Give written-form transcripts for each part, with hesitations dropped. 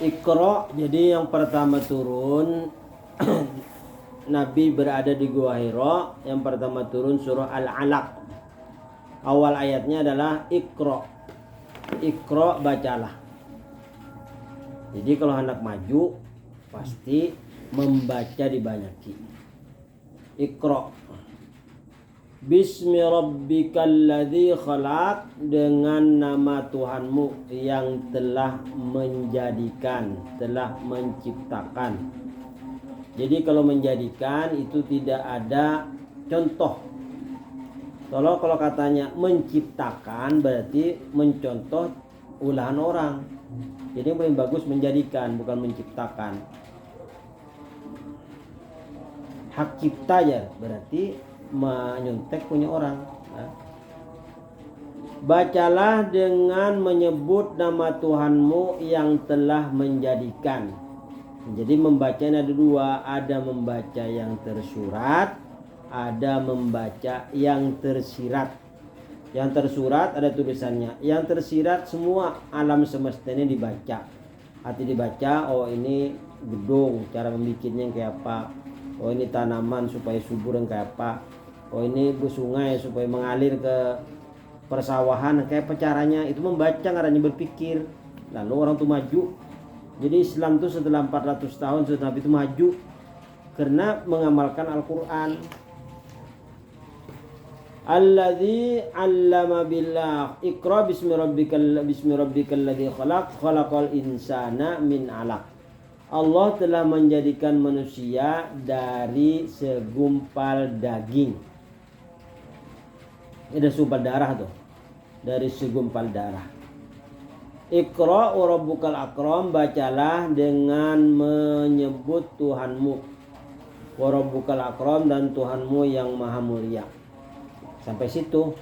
Iqra, jadi yang pertama turun Nabi berada di Gua Hira, yang pertama turun surah Al-Alaq. Awal ayatnya adalah Iqra. Iqra, bacalah. Jadi kalau hendak maju pasti membaca dibanyaki. Iqra. Bismi rabbikal ladzi khalaq, dengan nama Tuhanmu yang telah menjadikan, telah menciptakan. Jadi kalau menjadikan itu tidak ada contoh. Kalau katanya menciptakan berarti mencontoh ulahan orang. Jadi yang paling bagus menjadikan, bukan menciptakan. Hak cipta ya berarti menyontek punya orang. Bacalah dengan menyebut nama Tuhanmu yang telah menjadikan. Jadi membacanya ada dua, ada membaca yang tersurat, ada membaca yang tersirat. Yang tersurat ada tulisannya, yang tersirat semua alam semesta ini dibaca. Hati dibaca, oh ini gedung, cara membikinnya kayak apa. Oh ini tanaman supaya subur yang kayak apa. Oh ini sungai supaya mengalir ke persawahan kayak apa caranya. Itu membaca, caranya berpikir. Lalu orang tuh maju. Jadi Islam itu setelah 400 tahun setelah Nabi itu maju karena mengamalkan Al-Quran. Alladzi 'allama billah. Iqra bismi rabbikal ladzi khalaq, khalaqal insana min 'alaq. Allah telah menjadikan manusia dari segumpal daging. Ada segumpal darah tuh. Dari segumpal darah. Iqra wa rabbukal akram, bacalah dengan menyebut Tuhanmu. Wa rabbukal akram, dan Tuhanmu yang maha mulia. Sampai situ.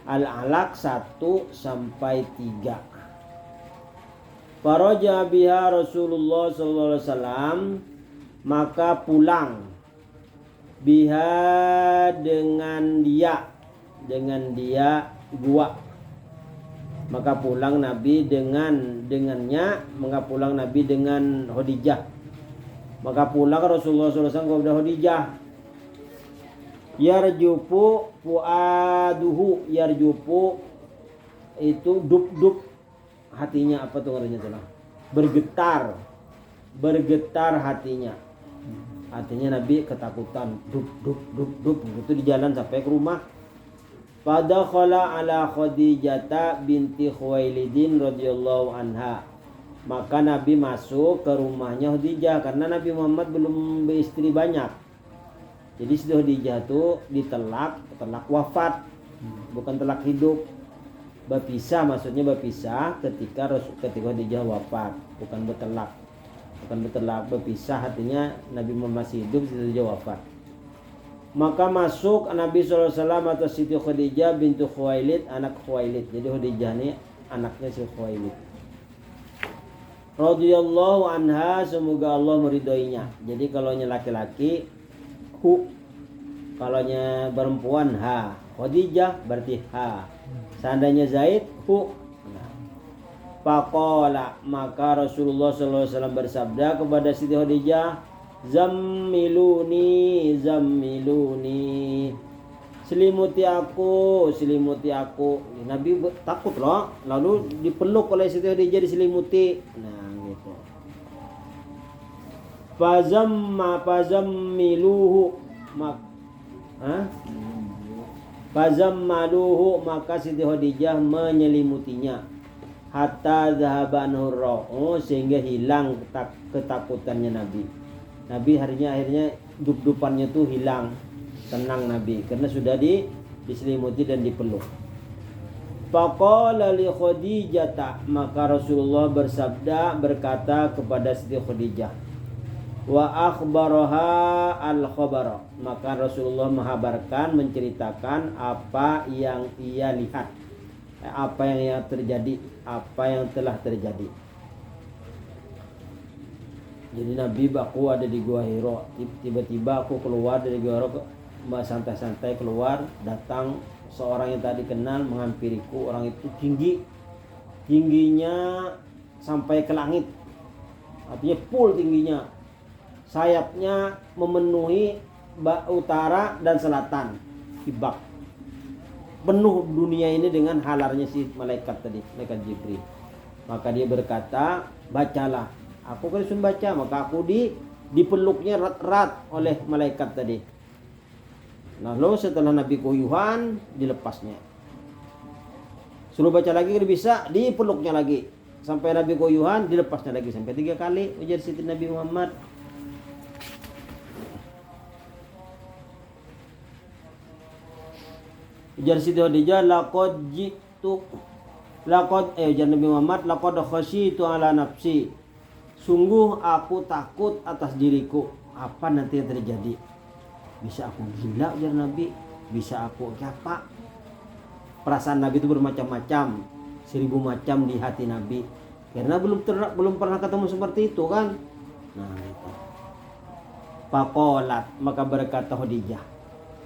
Al-Alaq 1 sampai 3. Faraja biha Rasulullah sallallahu alaihi wasallam, maka pulang biha dengan dia gua. Maka pulang Nabi dengannya, maka pulang Nabi dengan Khadijah. Maka pulang Rasulullah SAW kepada Khadijah. Yarjufu fuaduhu, yarjufu itu dub hatinya, apa tuh artinya tuh? Bergetar hatinya. Hatinya Nabi ketakutan, dub itu di jalan sampai ke rumah. Fadakhala ala Khadijah binti Khuwailidin radhiyallahu anha. Maka Nabi masuk ke rumahnya Khadijah karena Nabi Muhammad belum beristri banyak. Jadi Khadijah itu telak wafat, bukan telak hidup. Berpisah, maksudnya berpisah ketika Khadijah wafat, bukan bertelak. Berpisah artinya Nabi Muhammad masih hidup, Khadijah wafat. Maka masuk Nabi SAW atau Siti Khadijah bintu Khuwailid, anak Khuwailid. Jadi Khadijah ini anaknya si Khuwailid. Radhiyallahu anha, semoga Allah meridhoinya. Jadi kalau laki-laki hu, kalau perempuan ha. Khadijah berarti ha. Seandainya Zaid hu. Faqala, maka Rasulullah SAW bersabda kepada Siti Khadijah, Zammiluni, selimuti aku. Nabi takut loh, lalu dipeluk oleh Siti Khadijah, diselimuti. Nah gitu. Fazammiluhu, maka Siti Khadijah menyelimutinya. Hatta dhahaban hurra'u, sehingga hilang ketakutannya Nabi. Nabi akhirnya dup-dupannya tuh hilang, tenang Nabi karena sudah diselimuti dan dipeluk. Faqala li Khadijah, maka Rasulullah berkata kepada Siti Khadijah, wa akhbaraha al-khabara, maka Rasulullah menceritakan apa yang ia lihat, apa yang terjadi, apa yang telah terjadi. Jadi Nabi aku ada di Gua Hira, tiba-tiba aku keluar dari Gua Hira, santai-santai keluar, datang seorang yang tadi kenal menghampiriku. Orang itu tingginya sampai ke langit, artinya full tingginya, sayapnya memenuhi utara dan selatan, hibak penuh dunia ini dengan halarnya si malaikat tadi, malaikat Jibril. Maka dia berkata, bacalah. Aku kan sudah baca, maka aku dipeluknya erat-erat oleh malaikat tadi. Lalu setelah Nabi kuyuhan, dilepasnya. Suruh baca lagi kalau bisa, dipeluknya lagi. Sampai Nabi kuyuhan, dilepasnya lagi. Sampai 3 kali, ujar Siti Nabi Muhammad. Ujar Siti Khadijah, ujar Nabi Muhammad, laqad khasyitu ala nafsi. Sungguh aku takut atas diriku. Apa nanti yang terjadi? Bisa aku gila, ujar Nabi. Bisa aku apa? Perasaan Nabi itu bermacam-macam, 1000 macam di hati Nabi. Karena belum pernah ketemu seperti itu kan. Nah, itu. Faqalat, maka berkata Khadijah.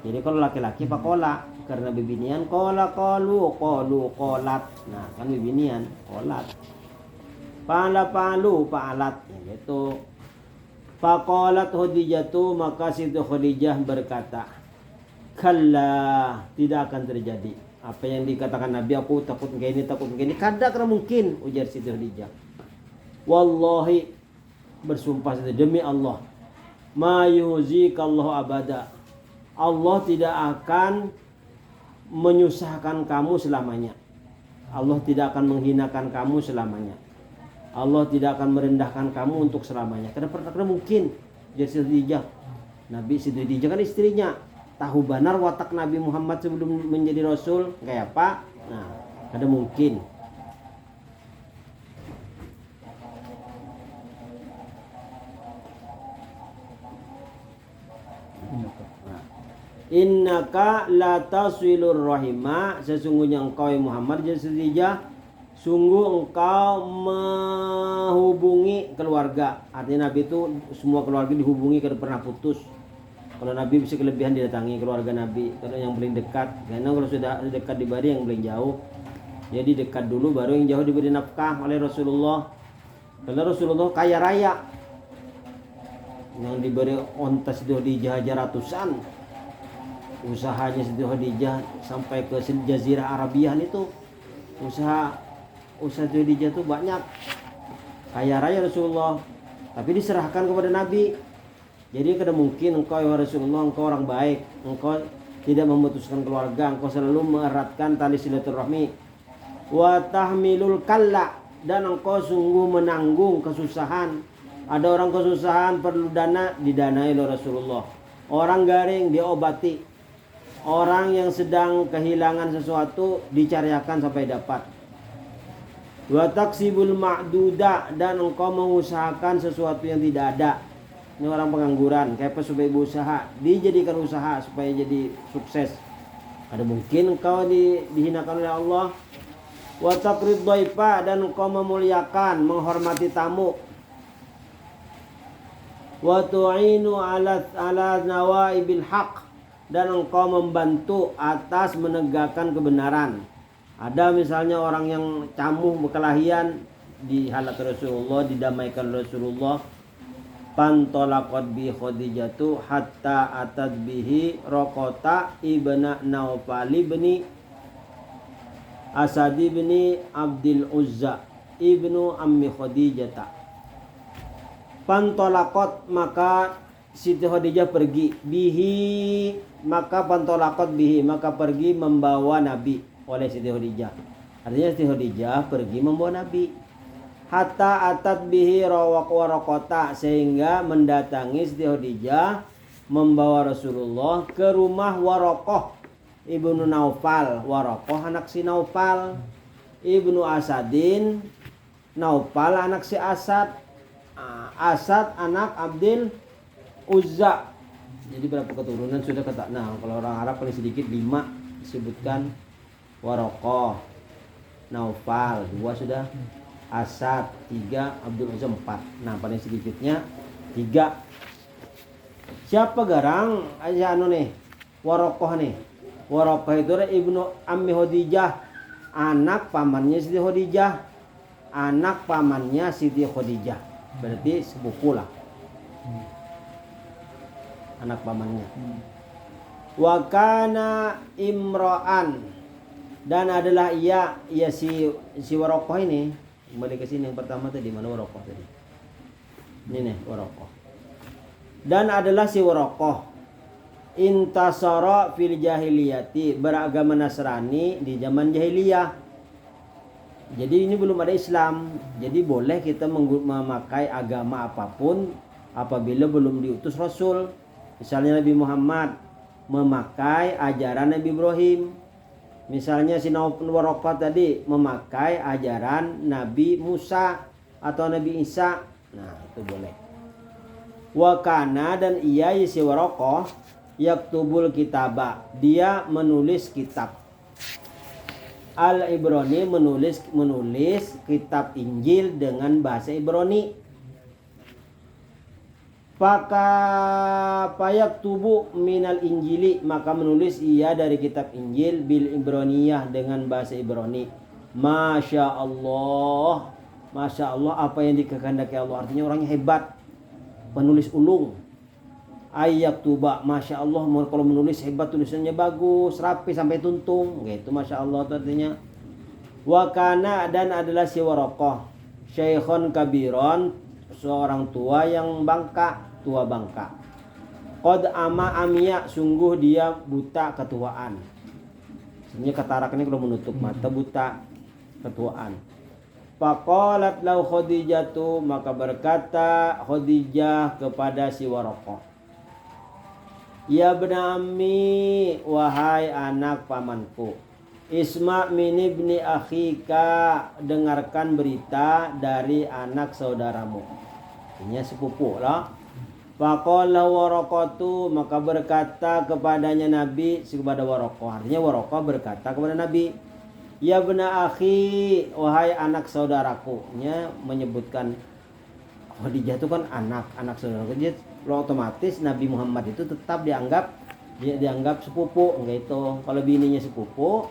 Jadi kalau laki-laki faqala, karena bibinian qalu qalat. Nah, kan bibinian qalat. Fa'alat, ya gitu. Faqalat Khadijah, maka Siti Khadijah berkata, kalla, tidak akan terjadi. Apa yang dikatakan Nabi, aku takut begini, kadang mungkin, ujar Siti Khadijah. Wallahi, bersumpah demi Allah, ma yuzikallahu abada. Allah tidak akan menyusahkan kamu selamanya. Allah tidak akan menghinakan kamu selamanya. Allah tidak akan merendahkan kamu untuk selamanya. Karena mungkin, ujar Siti Khadijah. Nabi Siti Khadijah kan istrinya, tahu benar watak Nabi Muhammad sebelum menjadi Rasul kayak apa. Nah, ada mungkin. Innaka la tasilur rahima, sesungguhnya engkau Muhammad Khadijah, sungguh engkau menghubungi keluarga. Artinya Nabi itu semua keluarga dihubungi, kada pernah putus. Kalau Nabi bisa kelebihan didatangi keluarga Nabi, kalau yang paling dekat. Karena kalau sudah dekat diberi yang paling jauh. Jadi dekat dulu baru yang jauh diberi nafkah oleh Rasulullah. Karena Rasulullah kaya raya. Yang diberi onta Siti Khadijah ratusan. Usahanya Siti Khadijah sampai ke Jazirah Arabiah itu. Usaha Siti Khadijah itu banyak. Kaya raya Rasulullah. Tapi diserahkan kepada Nabi. Jadi kada mungkin engkau ya Rasulullah, engkau orang baik, engkau tidak memutuskan keluarga, engkau selalu mengeratkan tali silaturahmi. Wa tahmilul kalla, dan engkau sungguh menanggung kesusahan. Ada orang kesusahan perlu dana, didanai oleh Rasulullah. Orang garing diobati. Orang yang sedang kehilangan sesuatu dicariakan sampai dapat. Wa taksibul ma'duda, dan engkau mengusahakan sesuatu yang tidak ada. Ini orang pengangguran, kayak supaya berusaha, dijadikan usaha supaya jadi sukses. Ada mungkin engkau dihinakan oleh Allah. Wa taqrid dhaifa, dan engkau memuliakan, menghormati tamu. Wa tu'inu ala nawaibil haq, dan engkau membantu atas menegakkan kebenaran. Ada misalnya orang yang camuh berkelahian di halat Rasulullah, didamaikan Rasulullah. Pantolakot bi Khadijatu hatta atad bihi Rokota ibna Naufal ibni Asad ibni Abdil Uzza ibnu Ammi Khadijata. Pantolakot, maka Siti Khadijah pergi, bihi, maka pantolakot bihi, maka pergi membawa Nabi oleh Siti Khadijah. Artinya Siti Khadijah pergi membawa Nabi. Hatta atat bihi Rokota, sehingga mendatangi Siti Khadijah membawa Rasulullah ke rumah Warokoh ibnu Naufal. Warokoh anak si Naufal, ibnu Asadin, Naufal anak si Asad, Asad anak Abdil Uzza. Jadi berapa keturunan sudah kata. Nah, kalau orang Arab paling sedikit 5 disebutkan. Warokoh, Naufal 2 sudah, Asad 3, Abdul Uzza 4. Nah, paling sedikitnya 3. Siapa garang aja nih? Warokoh nih. Waraqah itu ibnu ammi Khadijah, anak pamannya Siti Khadijah, anak pamannya Siti Khadijah. Berarti sepupu lah. Anak pamannya. Wa kana imra'an, dan adalah ia si Waraqah ini. Kembali ke sini yang pertama tadi, mana Waraqah tadi? Ini nih Waraqah. Dan adalah si Waraqah intasara fil jahiliyati, beragama Nasrani di zaman jahiliyah. Jadi ini belum ada Islam. Jadi boleh kita memakai agama apapun apabila belum diutus Rasul. Misalnya Nabi Muhammad memakai ajaran Nabi Ibrahim. Misalnya si Waraqah tadi memakai ajaran Nabi Musa atau Nabi Isa. Nah, itu boleh. Wa kana, dan ia si Waraqah yaktubul kitaba, dia menulis kitab. Al-Ibrani, menulis kitab Injil dengan bahasa Ibrani. Payak tubuh minal Injili, maka menulis ia dari kitab Injil bil Ibraniyah, dengan bahasa Ibrani. Masya Allah, apa yang dikehendaki Allah. Artinya orangnya hebat, penulis ulung. Ayak tuba, masya Allah, kalau menulis hebat, tulisannya bagus, rapi sampai tuntung, gitu. Masya Allah itu artinya. Wakana, dan adalah si Waraqah syekhon kabiron, seorang tua yang tua bangka. Qad amia, sungguh dia buta ketuaan. Sebenarnya katarak ini kalau menutup mata, buta ketuaan. Faqalat lau Khadijatu, maka berkata Khadijah kepada si Waraqah, ya bna ammi, wahai anak pamanku, isma min ibni akhika, dengarkan berita dari anak saudaramu. Ini sepupu lah. Faqala Waraqatu, maka berkata kepadanya Nabi kepada Waraqah. Artinya Waraqah berkata kepada Nabi, ya bna akhi, wahai anak saudaraku. Nya menyebutkan Khadijah itu kan anak saudaraku. Jadi otomatis Nabi Muhammad itu tetap dianggap sepupu, enggak itu. Kalau bininya sepupu,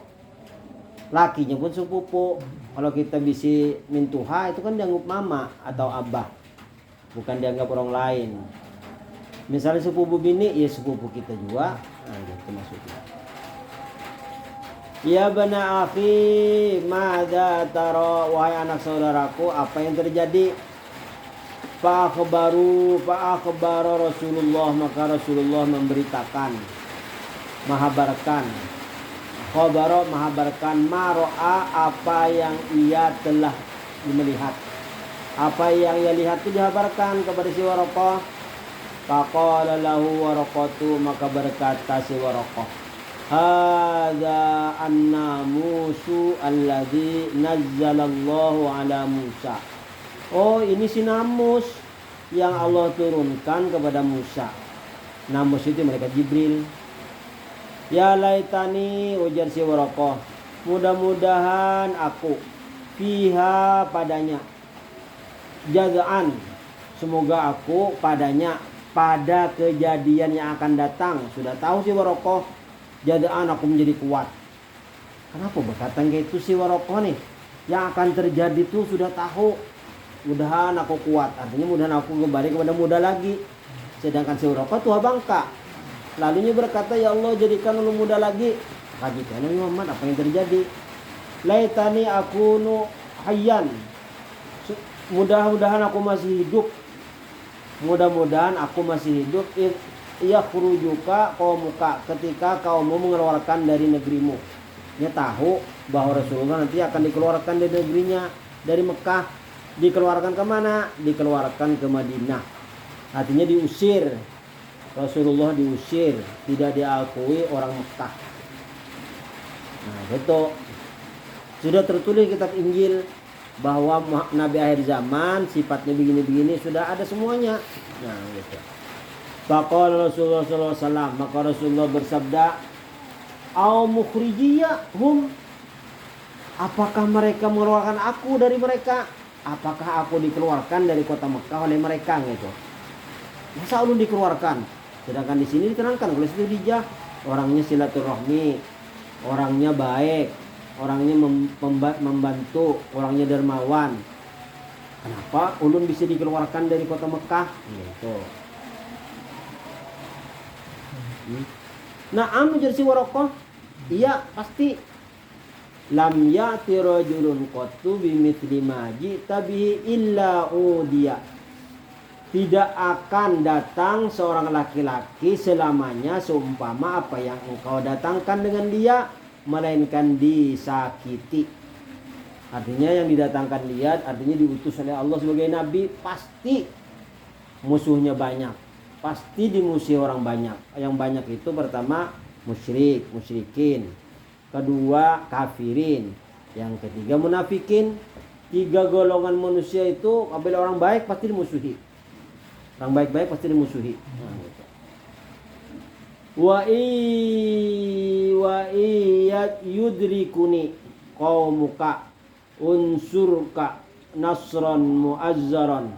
lakinya pun sepupu. Kalau kita bisa mintuha itu kan dianggap mama atau abah, bukan dianggap orang lain. Misalnya sepupu bini, ya sepupu kita juga. Nah, gitu maksudnya. Ya bana akhi, madza tara, wahai anak saudaraku, apa yang terjadi? Fa akhbaru Rasulullah, maka Rasulullah memberitakan, mahabarkan. Khabara, mahabarkan, maro'a, apa yang ia telah melihat. Apa yang ia lihat itu dihabarkan kepada si Waraqah. Faqala lahu Waraqatu, maka berkata si Waraqah, hadza an-namusu alladzi nazzalallahu ala Musa. Oh, ini si namus yang Allah turunkan kepada Musa. Namus itu malaikat Jibril. Ya laitani, ujar si Waraqah, mudah-mudahan aku fiha, padanya, jazaan, semoga aku padanya, pada kejadian yang akan datang. Sudah tahu si Waraqah, jazaan, aku menjadi kuat. Kenapa berkata gitu si Waraqah nih? Yang akan terjadi itu sudah tahu. Mudahan aku kuat, artinya mudahan aku kembali kepada muda lagi. Sedangkan si Waraqah tua bangka. Lalunya berkata, ya Allah, jadikan lu muda lagi. Kajikan Nabi Muhammad, apa yang terjadi? Laitani akunu hayyan, mudah-mudahan aku masih hidup. Mudah-mudahan aku masih hidup. Ia khurujuka qaumuka, ketika kaummu mengeluarkan dari negerimu. Dia tahu bahwa Rasulullah nanti akan dikeluarkan dari negerinya, dari Mekah. Dikeluarkan kemana? Dikeluarkan ke Madinah. Artinya diusir. Rasulullah diusir, tidak diakui orang Mekah. Nah, betul. Sudah tertulis kitab Injil bahwa Nabi akhir zaman sifatnya begini-begini, sudah ada semuanya. Nah, gitu. Faqala Rasulullah sallallahu alaihi wasallam, maka Rasulullah bersabda, "Au mukhrijiyahum?" Apakah mereka mengeluarkan aku dari mereka? Apakah aku dikeluarkan dari kota Mekah oleh mereka gitu? Masa ulun dikeluarkan? Sedangkan di sini diterangkan oleh Khadijah, orangnya silaturahmi, orangnya baik, orangnya membantu, orangnya dermawan. Kenapa ulun bisa dikeluarkan dari kota Mekah? Gitu. Naam ujar si Warokoh, iya pasti. Lam ya'ti rajulun qattu bimithli ma ji'ta bihi illa udiya. Tidak akan datang seorang laki-laki selamanya seumpama apa yang engkau datangkan dengan dia, melainkan disakiti. Artinya yang didatangkan dia artinya diutus oleh Allah sebagai nabi, pasti musuhnya banyak, pasti dimusuhi orang banyak. Yang banyak itu pertama musyrikin, kedua kafirin, yang ketiga munafikin. 3 golongan manusia itu apabila orang baik pasti dimusuhi, orang baik-baik pasti dimusuhi. Wa yudrikuni qaumuka unsurka nasran muazzaran.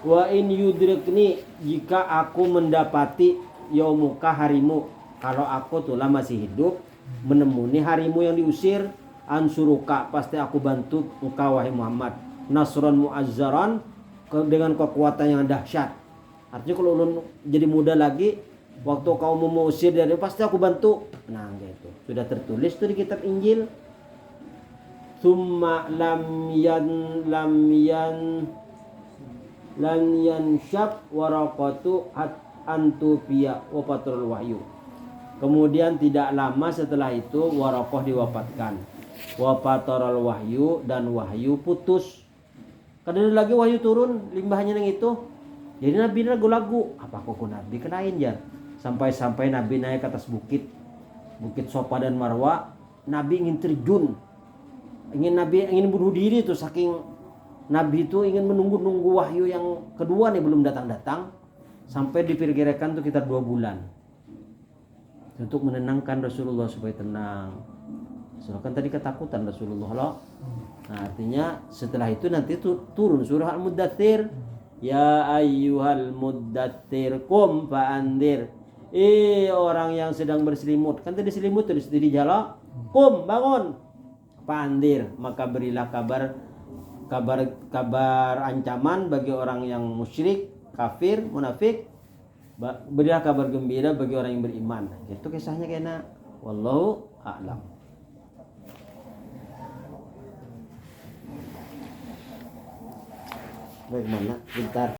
Wa in yudrikni, jika aku mendapati yaumuka harimu, kalau aku tulah masih hidup menemuni harimu yang diusir, ansuruka pasti aku bantu engkau wahai Muhammad, nasran muazzaran, dengan kekuatan yang dahsyat. Artinya kalau ulun jadi muda lagi, waktu kau mau usir dari pasti aku bantu. Nah gitu. Sudah tertulis tuh di kitab Injil. Summa lam yanshab waraqatu antufiya wa patrul wahyu. Kemudian tidak lama setelah itu Warokoh diwafatkan. Wa patrul wahyu, dan wahyu putus. Kadang lagi wahyu turun limbahnya yang itu. Jadi Nabi lagu-lagu, apa kok Nabi kenain ya? Sampai Nabi naik ke atas bukit Sofa dan Marwa. Nabi ingin terjun, Nabi ingin bunuh diri tuh, saking Nabi itu ingin menunggu wahyu yang kedua nih belum datang. Sampai diperkirakan tuh sekitar 2 bulan untuk menenangkan Rasulullah supaya tenang. Soalnya kan tadi ketakutan Rasulullah loh. Nah, artinya setelah itu nanti turun surah Al-Muddatsir. Ya ayyuhal muddatsir qum fa'andir. Orang yang sedang berselimut, kan tadi selimut tulis di jala. Qum, bangun. Fa'andir, maka berilah kabar ancaman bagi orang yang musyrik, kafir, munafik. Berilah kabar gembira bagi orang yang beriman. Itu kisahnya kena. Wallahu a'lam. Baik, mana? Bentar.